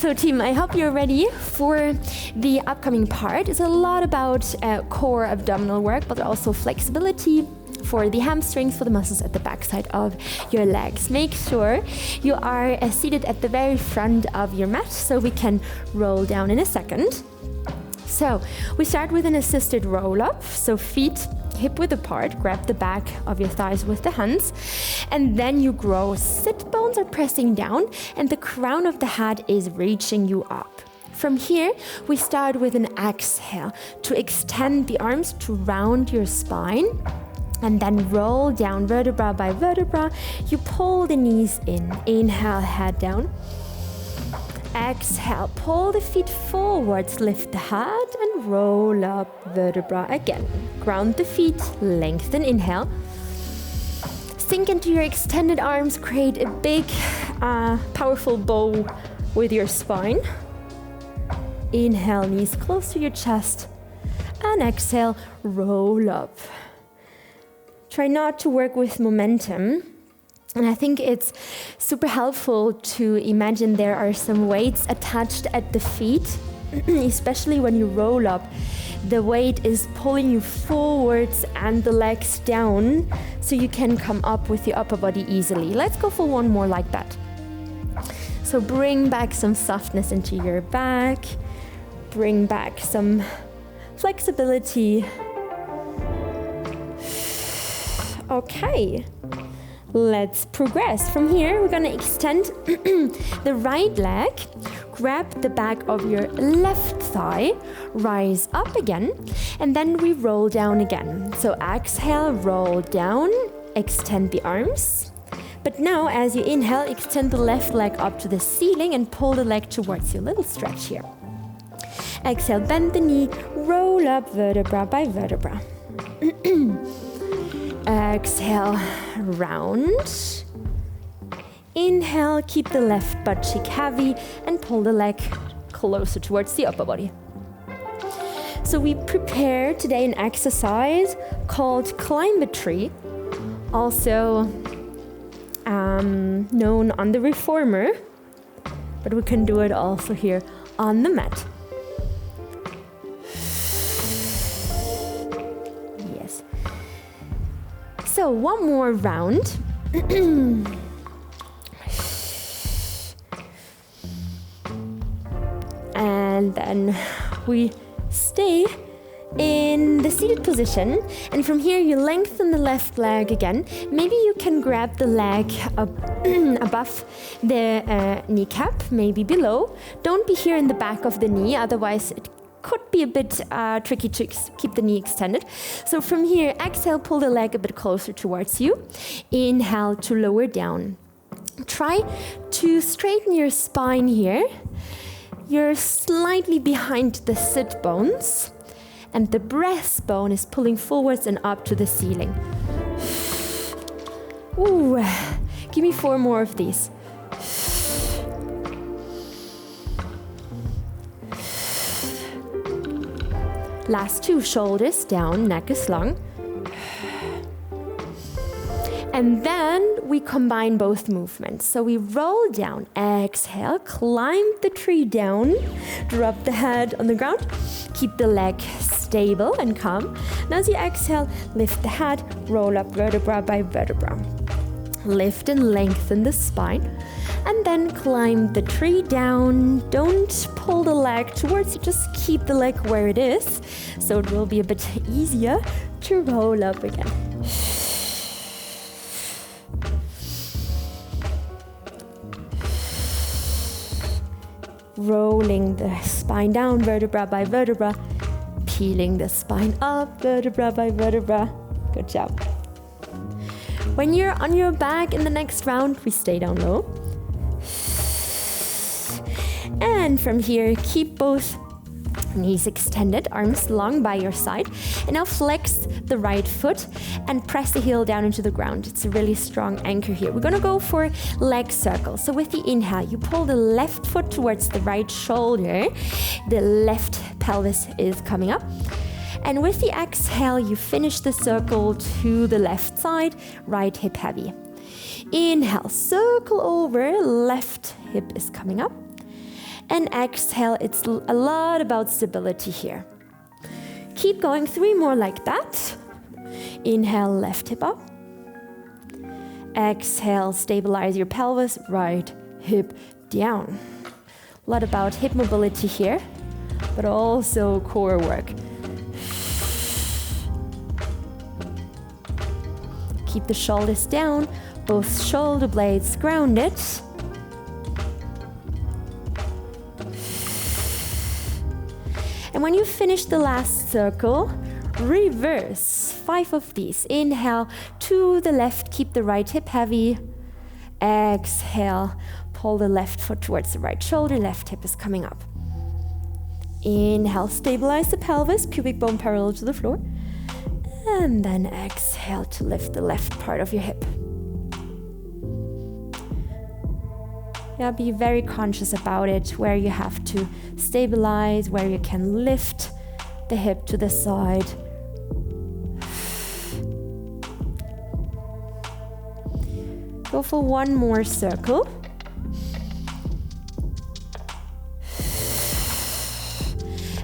So team, I hope you're ready for the upcoming part. It's a lot about core abdominal work, but also flexibility for the hamstrings, for the muscles at the backside of your legs. Make sure you are seated at the very front of your mat so we can roll down in a second. So we start with an assisted roll up, so feet hip width apart, grab the back of your thighs with the hands, and then you grow. Sit bones are pressing down and the crown of the head is reaching you up. From here, we start with an exhale to extend the arms to round your spine, and then roll down vertebra by vertebra. You pull the knees in. Inhale, head down. Exhale, pull the feet forwards, lift the head and roll up vertebra again. Ground the feet, lengthen, inhale. Sink into your extended arms, create a big, powerful bow with your spine. Inhale, knees close to your chest. And exhale, roll up. Try not to work with momentum. And I think it's super helpful to imagine there are some weights attached at the feet, especially when you roll up. The weight is pulling you forwards and the legs down so you can come up with your upper body easily. Let's go for one more like that. So bring back some softness into your back. Bring back some flexibility. Okay. Let's progress. From here, we're gonna extend the right leg, grab the back of your left thigh, rise up again, and then we roll down again. So exhale, roll down, extend the arms. But now, as you inhale, extend the left leg up to the ceiling and pull the leg towards you. A little stretch here. Exhale, bend the knee, roll up vertebra by vertebra. Exhale, round. Inhale, keep the left butt cheek heavy and pull the leg closer towards the upper body. So we prepare today an exercise called Climb a Tree, also known on the reformer, but we can do it also here on the mat. So one more round. And then we stay in the seated position. And from here you lengthen the left leg again. Maybe you can grab the leg above the kneecap, maybe below. Don't be here in the back of the knee, otherwise it could be a bit tricky to keep the knee extended. So from here, exhale, pull the leg a bit closer towards you. Inhale to lower down. Try to straighten your spine here. You're slightly behind the sit bones, and the breastbone is pulling forwards and up to the ceiling. Ooh, give me 4 more of these. Last 2, shoulders down, neck is long. And then we combine both movements. So we roll down, exhale, climb the tree down, drop the head on the ground, keep the leg stable and calm. And as you exhale, lift the head, roll up vertebra by vertebra. Lift and lengthen the spine. And then climb the tree down. Don't pull the leg towards you, just keep the leg where it is, so it will be a bit easier to roll up again. Rolling the spine down, vertebra by vertebra, peeling the spine up, vertebra by vertebra. Good job. When you're on your back in the next round, we stay down low. And from here, keep both knees extended, arms long by your side. And now flex the right foot and press the heel down into the ground. It's a really strong anchor here. We're gonna go for leg circles. So with the inhale, you pull the left foot towards the right shoulder. The left pelvis is coming up. And with the exhale, you finish the circle to the left side, right hip heavy. Inhale, circle over, left hip is coming up. And exhale, it's a lot about stability here. Keep going, 3 more like that. Inhale, left hip up. Exhale, stabilize your pelvis, right hip down. A lot about hip mobility here, but also core work. Keep the shoulders down, both shoulder blades grounded. And when you finish the last circle, reverse 5 of these. Inhale to the left, keep the right hip heavy. Exhale, pull the left foot towards the right shoulder, left hip is coming up. Inhale, stabilize the pelvis, pubic bone parallel to the floor. And then exhale to lift the left part of your hip. Yeah, be very conscious about it, where you have to stabilize, where you can lift the hip to the side. Go for 1 more circle.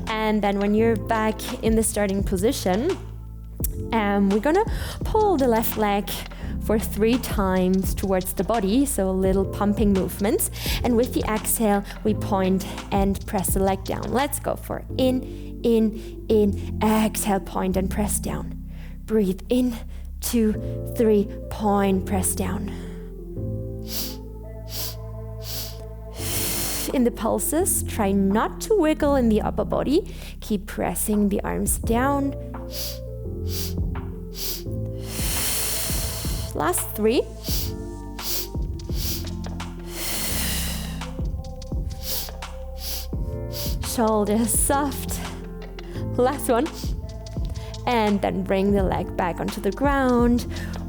And then when you're back in the starting position, we're gonna pull the left leg for 3 times towards the body, so little pumping movements. And with the exhale, we point and press the leg down. Let's go for in, exhale, point and press down. Breathe in, 2, 3, point, press down. In the pulses, try not to wiggle in the upper body. Keep pressing the arms down. Last 3. Shoulders soft. Last one. And then bring the leg back onto the ground.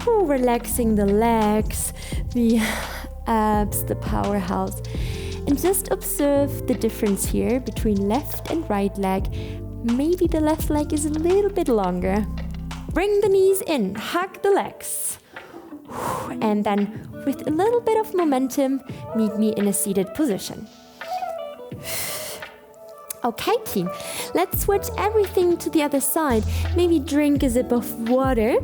Ooh, relaxing the legs, the abs, the powerhouse. And just observe the difference here between left and right leg. Maybe the left leg is a little bit longer. Bring the knees in, hug the legs. And then with a little bit of momentum, meet me in a seated position. Okay, team, let's switch everything to the other side. Maybe drink a sip of water.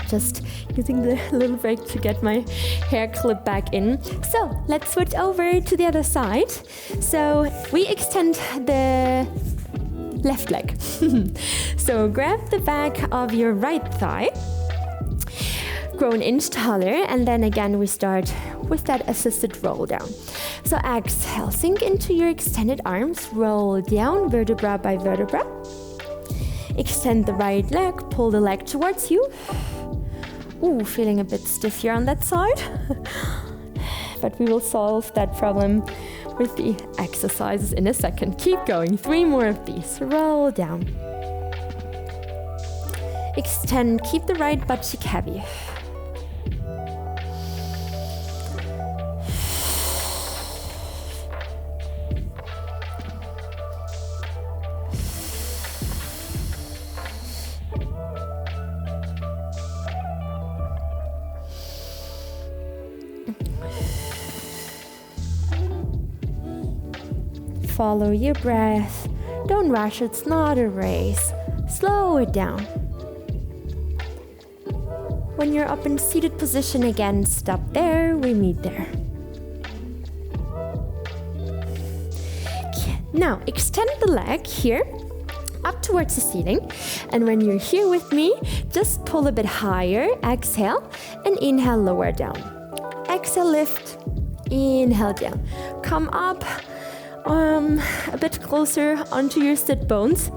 Just using the little break to get my hair clip back in. So let's switch over to the other side. So we extend the left leg. So grab the back of your right thigh. Grow an inch taller, and then again we start with that assisted roll down. So exhale, sink into your extended arms, roll down vertebra by vertebra. Extend the right leg, pull the leg towards you. Ooh, feeling a bit stiff here on that side. But we will solve that problem with the exercises in a second. Keep going, 3 more of these. Roll down. Extend, keep the right butt cheek heavy. Follow your breath. Don't rush, it's not a race. Slow it down. When you're up in seated position again, stop there, we meet there. Now, extend the leg here, up towards the ceiling. And when you're here with me, just pull a bit higher. Exhale, and inhale, lower down. Exhale, lift. Inhale, down. Come up. A bit closer onto your sit bones.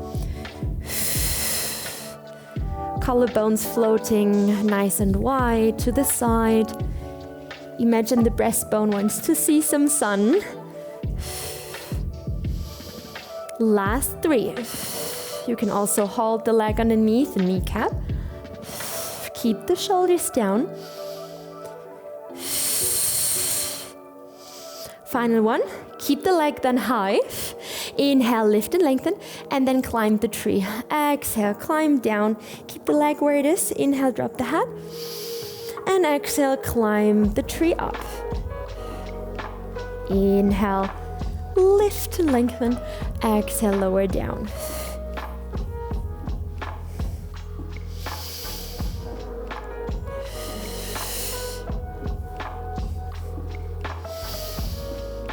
Collarbones floating nice and wide to the side. Imagine the breastbone wants to see some sun. Last 3. You can also hold the leg underneath the kneecap. Keep the shoulders down. Final one. Keep the leg then high. Inhale, lift and lengthen, and then climb the tree. Exhale, climb down. Keep the leg where it is. Inhale, drop the head. And exhale, climb the tree up. Inhale, lift and lengthen, exhale, lower down.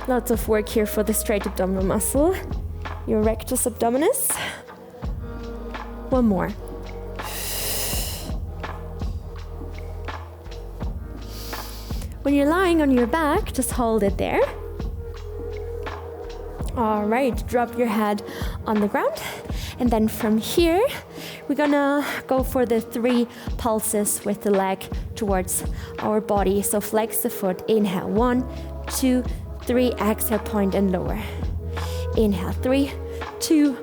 Lots of work here for the straight abdominal muscle, your rectus abdominis. One more. When you're lying on your back, just hold it there. All right, drop your head on the ground. And then from here, we're gonna go for the 3 pulses with the leg towards our body. So flex the foot, inhale, 1, 2, 3, exhale, point and lower. Inhale, 3, 2,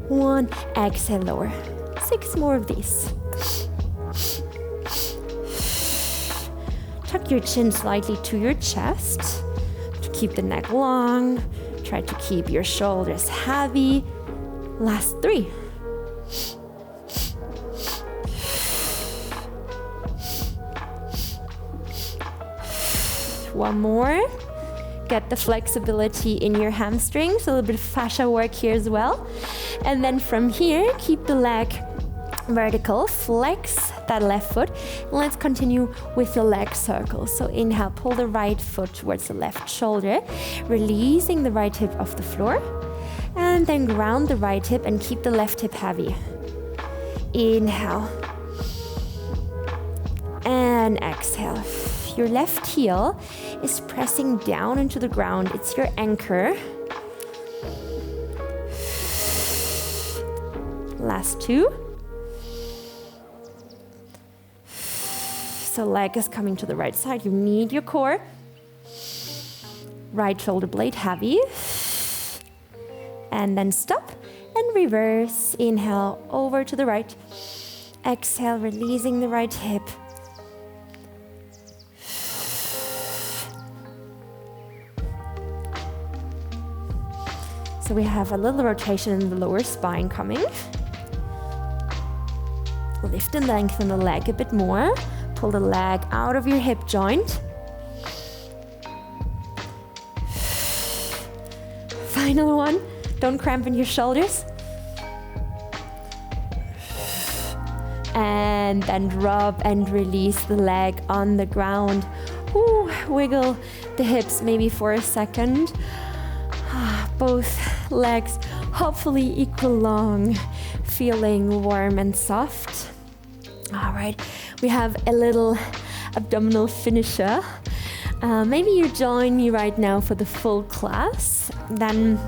1, exhale, lower. 6 more of these. Tuck your chin slightly to your chest to keep the neck long. Try to keep your shoulders heavy. Last 3. One more. Get the flexibility in your hamstrings, a little bit of fascia work here as well. And then from here, keep the leg vertical, flex that left foot. And let's continue with the leg circle. So inhale, pull the right foot towards the left shoulder, releasing the right hip off the floor. And then ground the right hip and keep the left hip heavy. Inhale. And exhale. Your left heel is pressing down into the ground. It's your anchor. Last 2. So leg is coming to the right side. You need your core. Right shoulder blade heavy. And then stop and reverse. Inhale over to the right. Exhale, releasing the right hip. So we have a little rotation in the lower spine coming. Lift and lengthen the leg a bit more. Pull the leg out of your hip joint. Final one. Don't cramp in your shoulders. And then drop and release the leg on the ground. Ooh, wiggle the hips maybe for a second. Both legs hopefully equal long, feeling warm and soft. All right, we have a little abdominal finisher. Maybe you join me right now for the full class. Then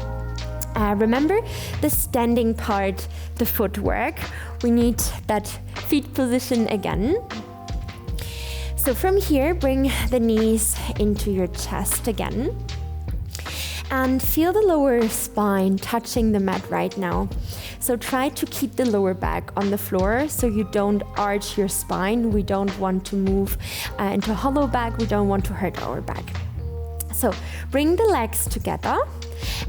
remember the standing part, the footwork. We need that feet position again. So from here, bring the knees into your chest again. And feel the lower spine touching the mat right now. So try to keep the lower back on the floor so you don't arch your spine. We don't want to move into a hollow back. We don't want to hurt our back. So bring the legs together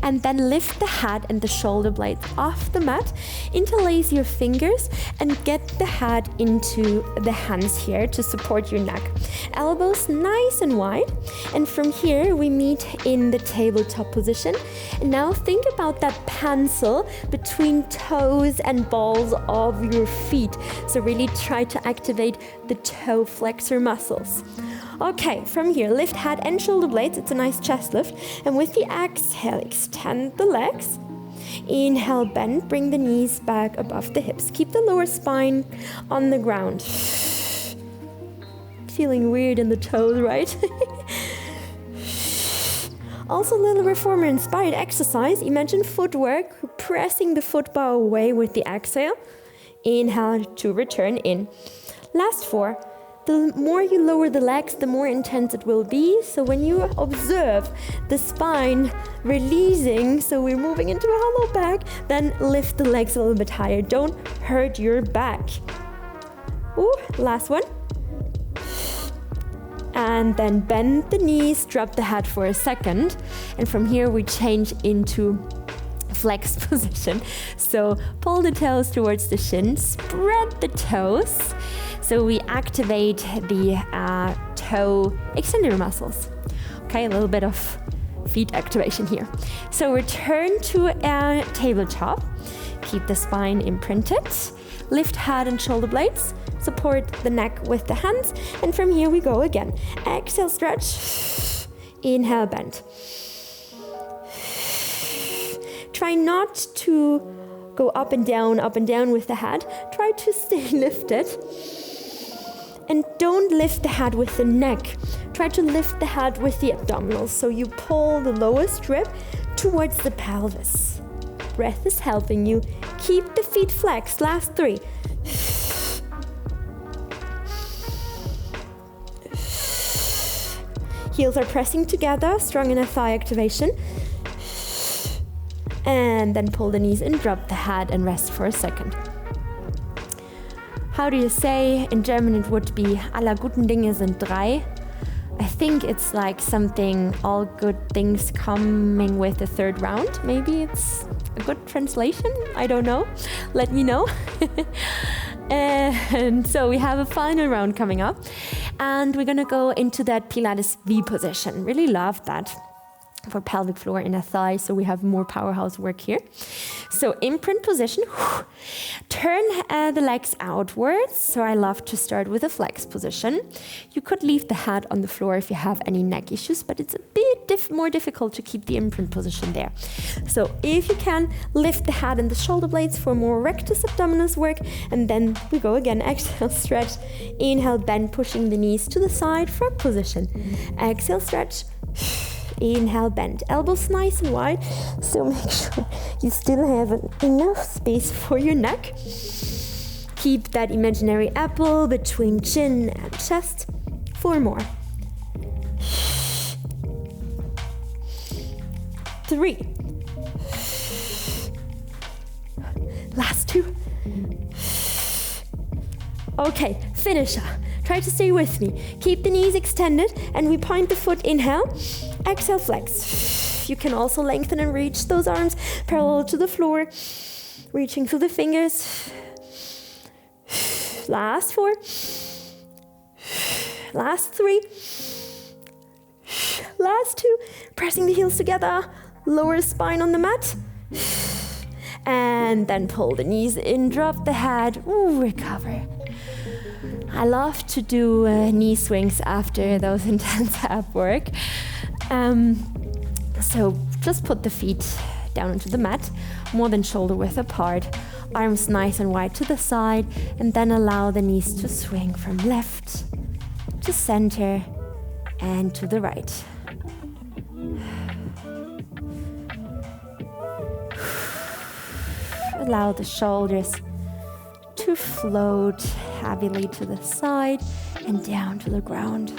and then lift the head and the shoulder blades off the mat. Interlace your fingers and get the head into the hands here to support your neck. Elbows nice and wide. And from here we meet in the tabletop position. And now think about that pencil between toes and balls of your feet. So really try to activate the toe flexor muscles. Okay, from here, lift head and shoulder blades. It's a nice chest lift. And with the exhale, extend the legs. Inhale, bend, bring the knees back above the hips. Keep the lower spine on the ground. Feeling weird in the toes, right? Also a little reformer inspired exercise. Imagine footwork, pressing the foot bar away with the exhale. Inhale to return in. Last 4. The more you lower the legs, the more intense it will be. So when you observe the spine releasing, so we're moving into a hollow back, then lift the legs a little bit higher. Don't hurt your back. Ooh, last one. And then bend the knees, drop the head for a second. And from here we change into flex position. So pull the toes towards the shin, spread the toes. So we activate the toe extender muscles. Okay, a little bit of feet activation here. So return to a tabletop. Keep the spine imprinted. Lift head and shoulder blades. Support the neck with the hands. And from here we go again. Exhale, stretch. Inhale, bend. Try not to go up and down with the head. Try to stay lifted. And don't lift the head with the neck. Try to lift the head with the abdominals. So you pull the lowest rib towards the pelvis. Breath is helping you. Keep the feet flexed. Last 3. Heels are pressing together, strong inner thigh activation. And then pull the knees in, drop the head and rest for a second. How do you say? In German it would be aller guten Dinge sind drei. I think it's like something, all good things coming with the third round. Maybe it's a good translation. I don't know. Let me know. And so we have a final round coming up. And we're going to go into that Pilates V position. Really love that. For pelvic floor, inner thigh, so we have more powerhouse work here. So imprint position, turn the legs outwards. So I love to start with a flex position. You could leave the head on the floor if you have any neck issues, but it's a bit more difficult to keep the imprint position there. So if you can, lift the head and the shoulder blades for more rectus abdominis work, and then we go again. Exhale, stretch, inhale, bend, pushing the knees to the side, frog position. Exhale, stretch. Inhale, bend. Elbows nice and wide, so make sure you still have enough space for your neck. Keep that imaginary apple between chin and chest. 4 more. 3. Last 2. Okay, finisher. Try to stay with me. Keep the knees extended and we point the foot. Inhale. Exhale, flex. You can also lengthen and reach those arms parallel to the floor. Reaching through the fingers. Last 4. Last 3. Last 2. Pressing the heels together. Lower spine on the mat. And then pull the knees in, drop the head. Ooh, recover. I love to do knee swings after those intense ab work. So just put the feet down onto the mat, more than shoulder width apart, arms nice and wide to the side, and then allow the knees to swing from left to center and to the right. Allow the shoulders to float heavily to the side and down to the ground.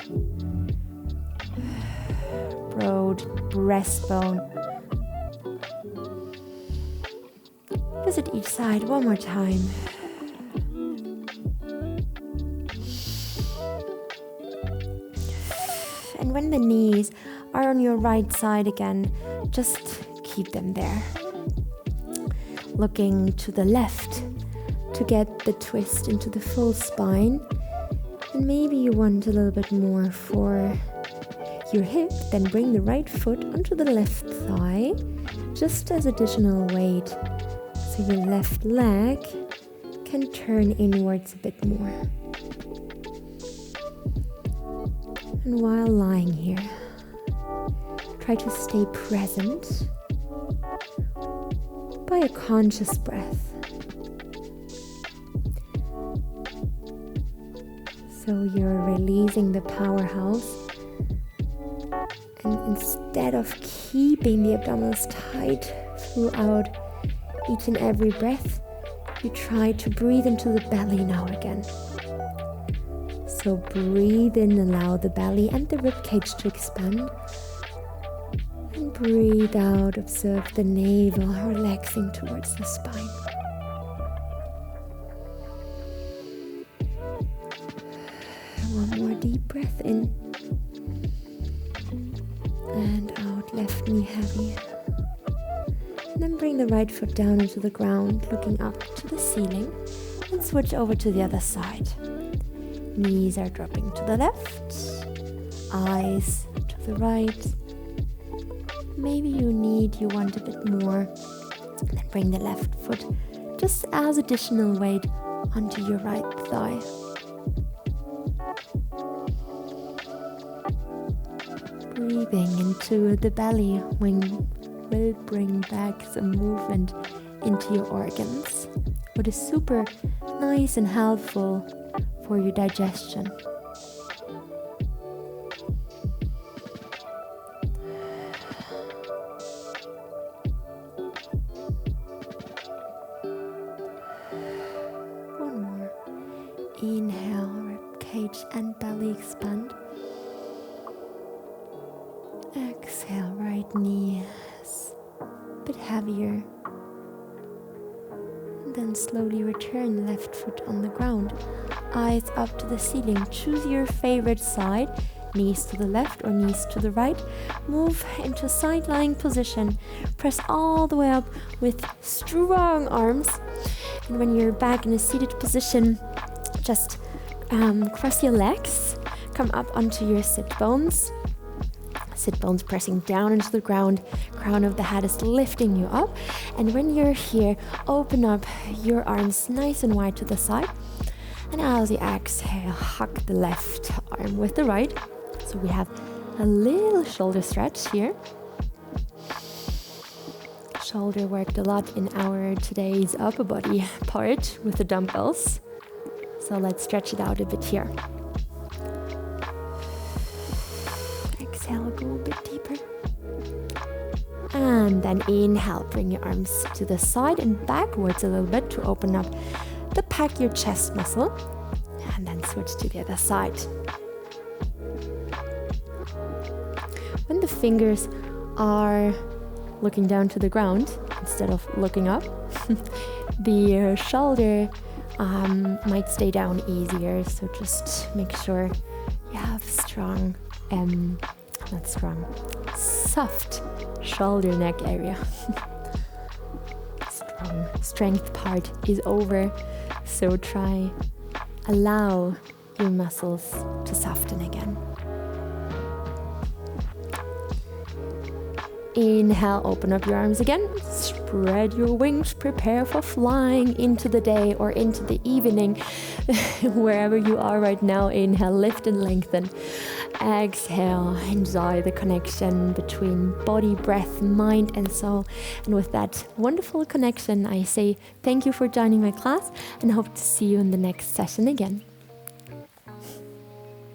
Broad breastbone. Visit each side one more time. And when the knees are on your right side again, just keep them there. Looking to the left to get the twist into the full spine. And maybe you want a little bit more for your hip, then bring the right foot onto the left thigh, just as additional weight. So your left leg can turn inwards a bit more. And while lying here, try to stay present by a conscious breath. So you're releasing the powerhouse, and instead of keeping the abdominals tight throughout each and every breath, you try to breathe into the belly now again. So breathe in, allow the belly and the ribcage to expand. And breathe out, observe the navel relaxing towards the spine. One more deep breath in. And out, left knee heavy. And then bring the right foot down into the ground, looking up to the ceiling. And switch over to the other side. Knees are dropping to the left. Eyes to the right. maybe you want a bit more. And then bring the left foot just as additional weight onto your right thigh. Breathing into the belly will bring back some movement into your organs, what is super nice and helpful for your digestion. One more. Inhale, rib cage and belly expand. Exhale, right knee is a bit heavier. And then slowly return left foot on the ground. Eyes up to the ceiling. Choose your favorite side. Knees to the left or knees to the right. Move into side lying position. Press all the way up with strong arms. And when you're back in a seated position, just cross your legs. Come up onto your sit bones. Sit bones pressing down into the ground. Crown of the head is lifting you up. And when you're here, open up your arms nice and wide to the side. And as you exhale, hug the left arm with the right. So we have a little shoulder stretch here. Shoulder worked a lot in our today's upper body part with the dumbbells. So let's stretch it out a bit here. Exhale, go a bit deeper. And then inhale, bring your arms to the side and backwards a little bit to open up the pack your chest muscle. And then switch to the other side. When the fingers are looking down to the ground instead of looking up, the shoulder might stay down easier. So just make sure you have soft shoulder neck area. Strength part is over, so allow your muscles to soften again. Inhale, open up your arms again, spread your wings, prepare for flying into the day or into the evening, wherever you are right now. Inhale, lift and lengthen. Exhale, enjoy the connection between body, breath, mind and soul. And with that wonderful connection, I say thank you for joining my class and hope to see you in the next session again.